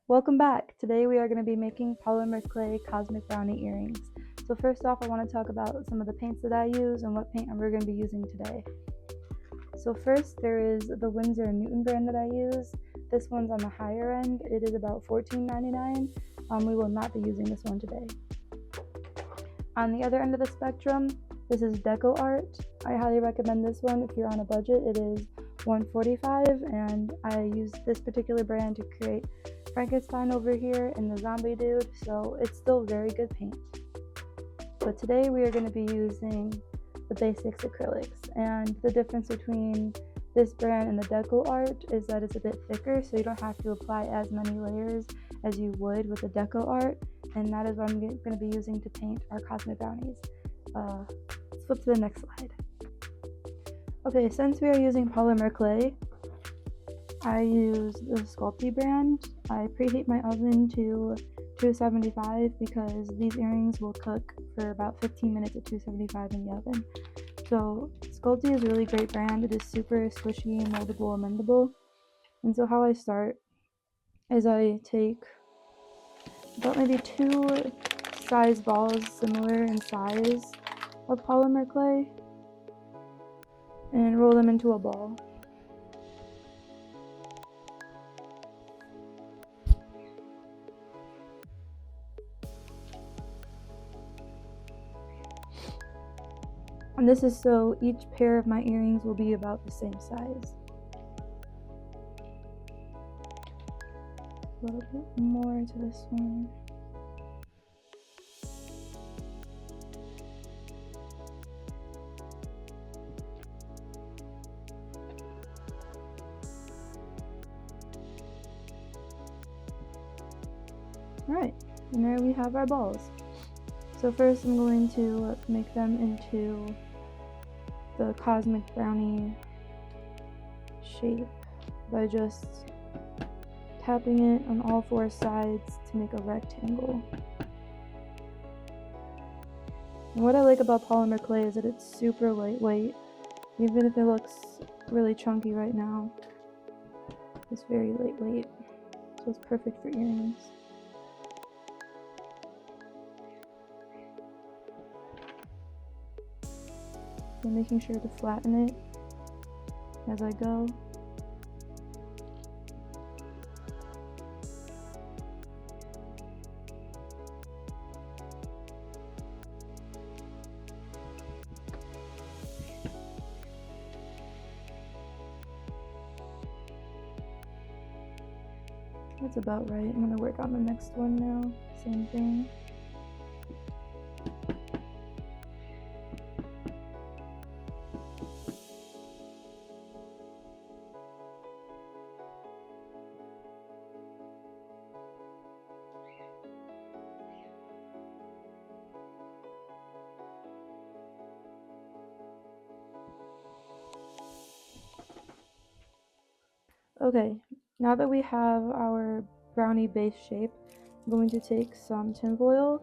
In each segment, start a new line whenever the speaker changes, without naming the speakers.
Welcome back! Today we are going to be making polymer clay Cosmic Brownie earrings. So first off, I want to talk about some of the paints that I use and what paint we're going to be using today. So first there is the Winsor & Newton brand that I use. This one's on the higher end. It is about $14.99. We will not be using this one today. On the other end of the spectrum, this is Deco Art. I highly recommend this one if you're on a budget. It is $145, and I use this particular brand to create Frankenstein over here and the zombie dude, so it's still very good paint. But today we are going to be using the basics acrylics, and the difference between this brand and the Deco Art is that it's a bit thicker, so you don't have to apply as many layers as you would with the Deco Art, and that is what I'm going to be using to paint our Cosmic Brownies. Let's flip to the next slide. Okay, since we are using polymer clay, I use the Sculpting brand. I preheat my oven to 275 because these earrings will cook for about 15 minutes at 275 in the oven. So Sculpting is a really great brand. It is super squishy, moldable, and mendable. And so how I start is I take about maybe 2 size balls similar in size of polymer clay and roll them into a ball. And this is so each pair of my earrings will be about the same size. A little bit more into this one. Alright, and there we have our balls. So first I'm going to make them into the Cosmic Brownie shape by just tapping it on all 4 sides to make a rectangle. And what I like about polymer clay is that it's super lightweight. Even if it looks really chunky right now, it's very lightweight, so it's perfect for earrings. I'm making sure to flatten it as I go. That's about right. I'm going to work on the next one now. Same thing. Okay, now that we have our brownie base shape, I'm going to take some tinfoil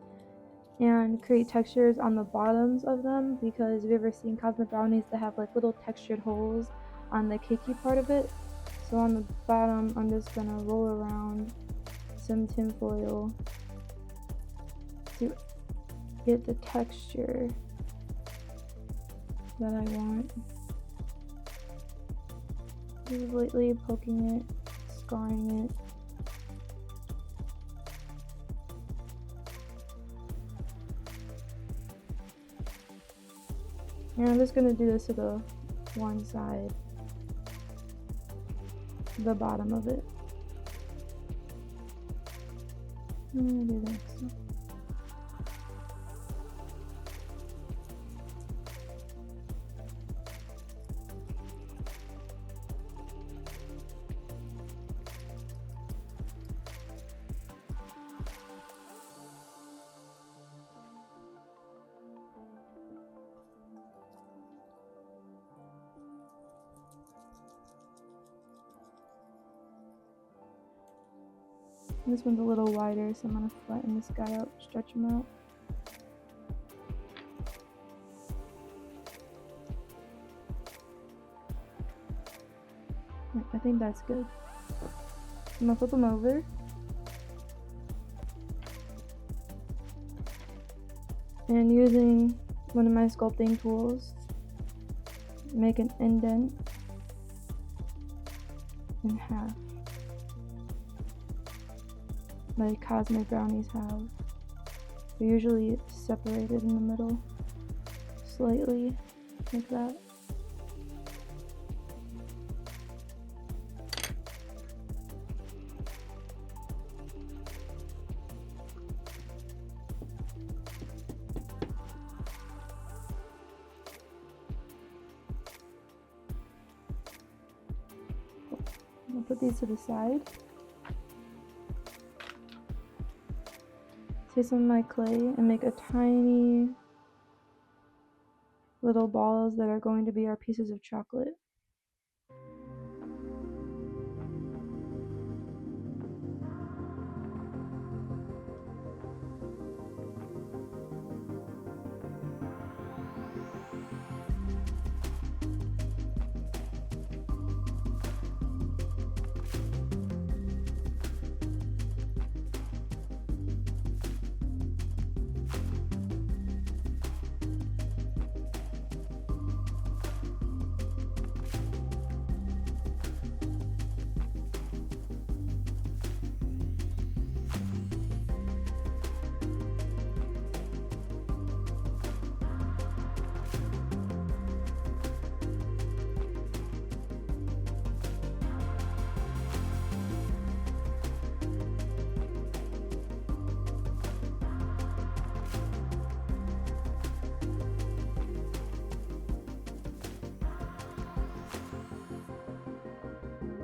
and create textures on the bottoms of them, because have you ever seen Cosmic Brownies that have like little textured holes on the cakey part of it? So on the bottom, I'm just gonna roll around some tinfoil to get the texture that I want. Just lightly poking it, scarring it. And I'm just going to do this to the one side, the bottom of it. I'm going to do this. This one's a little wider, so I'm going to flatten this guy out, stretch him out. I think that's good. I'm going to flip them over. And using one of my sculpting tools, make an indent in half, like Cosmic Brownies have. They're usually separated in the middle, slightly, like that. I'll put these to the side. Take some of my clay and make a tiny little balls that are going to be our pieces of chocolate.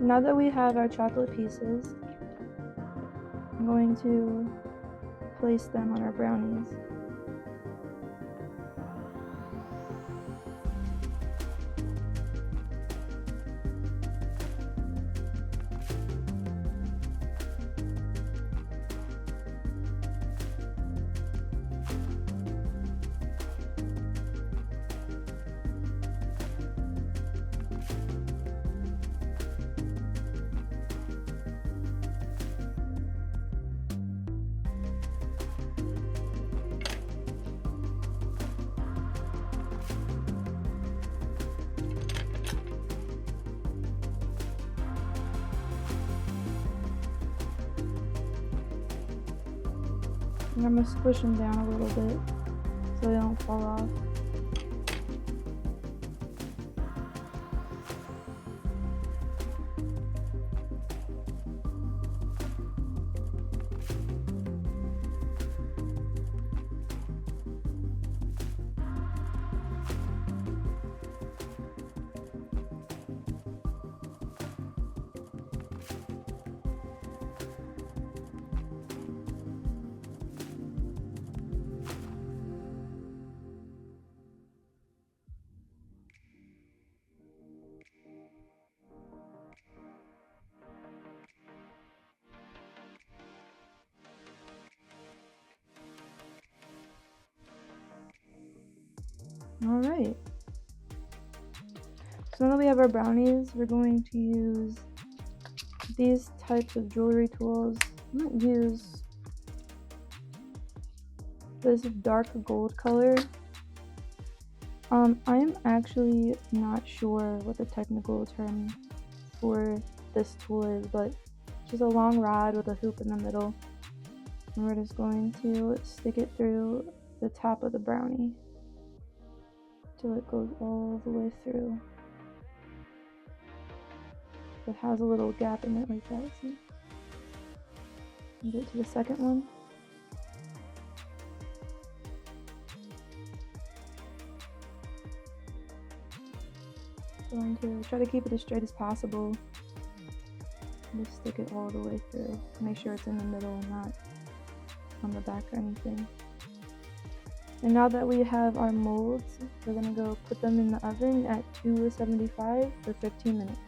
Now that we have our chocolate pieces, I'm going to place them on our brownies. And I'm going to squish them down a little bit so they don't fall off. Alright, so now that we have our brownies, we're going to use these types of jewelry tools. I'm going to use this dark gold color. I'm actually not sure what the technical term for this tool is, but it's just a long rod with a hoop in the middle. And we're just going to stick it through the top of the brownie till it goes all the way through. It has a little gap in it like that, see? Get to the second one. Going to try to keep it as straight as possible. Just stick it all the way through. Make sure it's in the middle and not on the back or anything. And now that we have our molds, we're going to go put them in the oven at 275 for 15 minutes.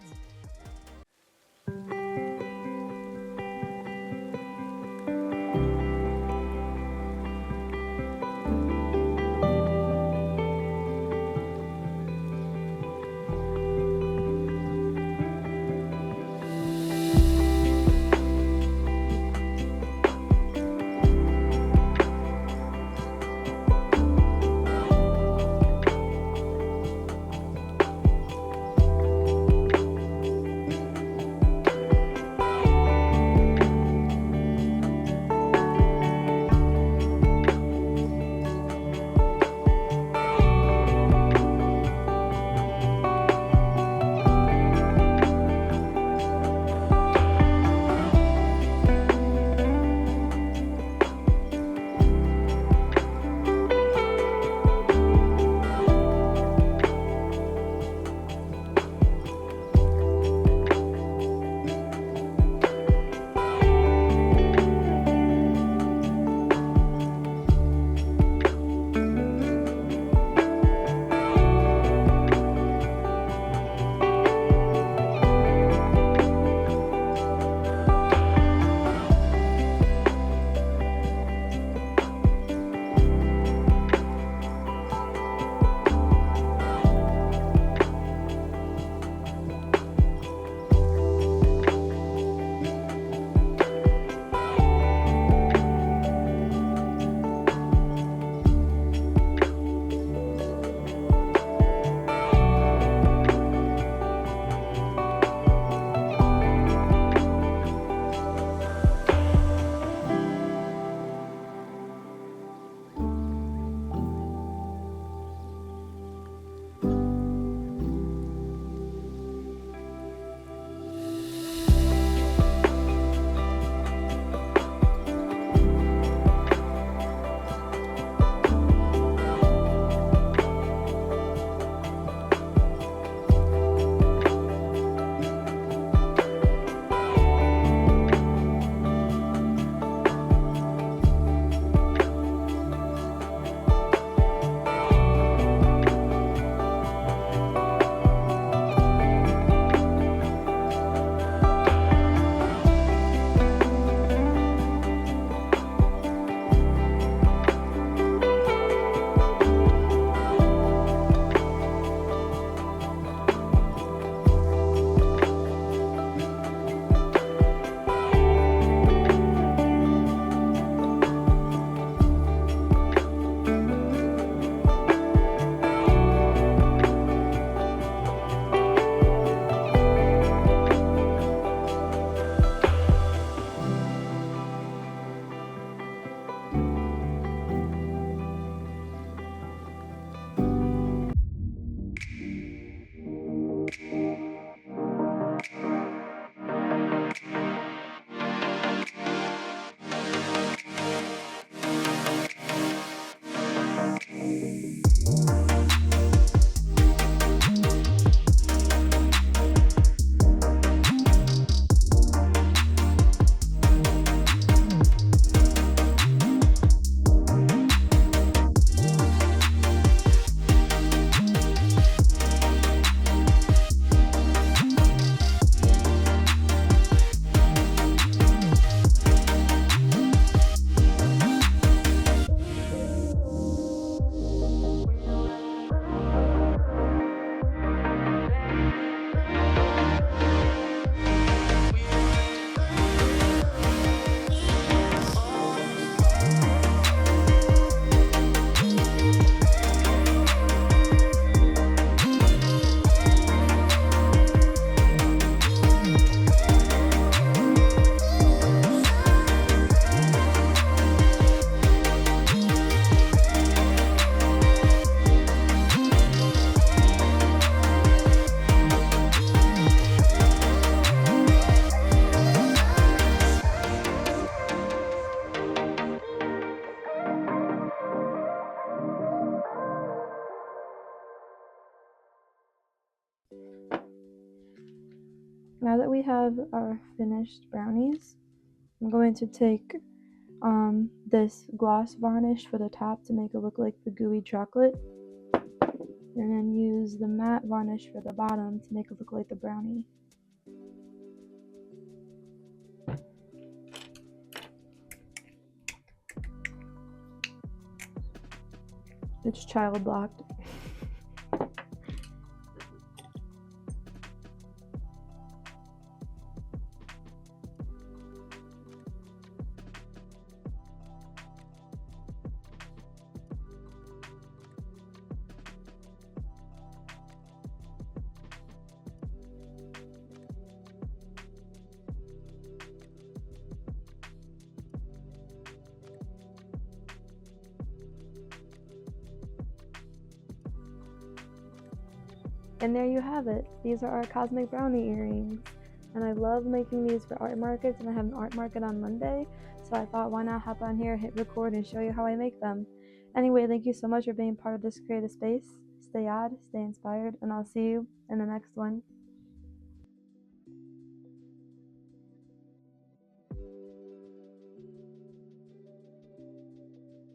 Now that we have our finished brownies, I'm going to take this gloss varnish for the top to make it look like the gooey chocolate, and then use the matte varnish for the bottom to make it look like the brownie. It's child blocked. And there you have it. These are our Cosmic Brownie earrings. And I love making these for art markets, and I have an art market on Monday. So I thought, why not hop on here, hit record, and show you how I make them. Anyway, thank you so much for being part of this creative space. Stay odd, stay inspired, and I'll see you in the next one.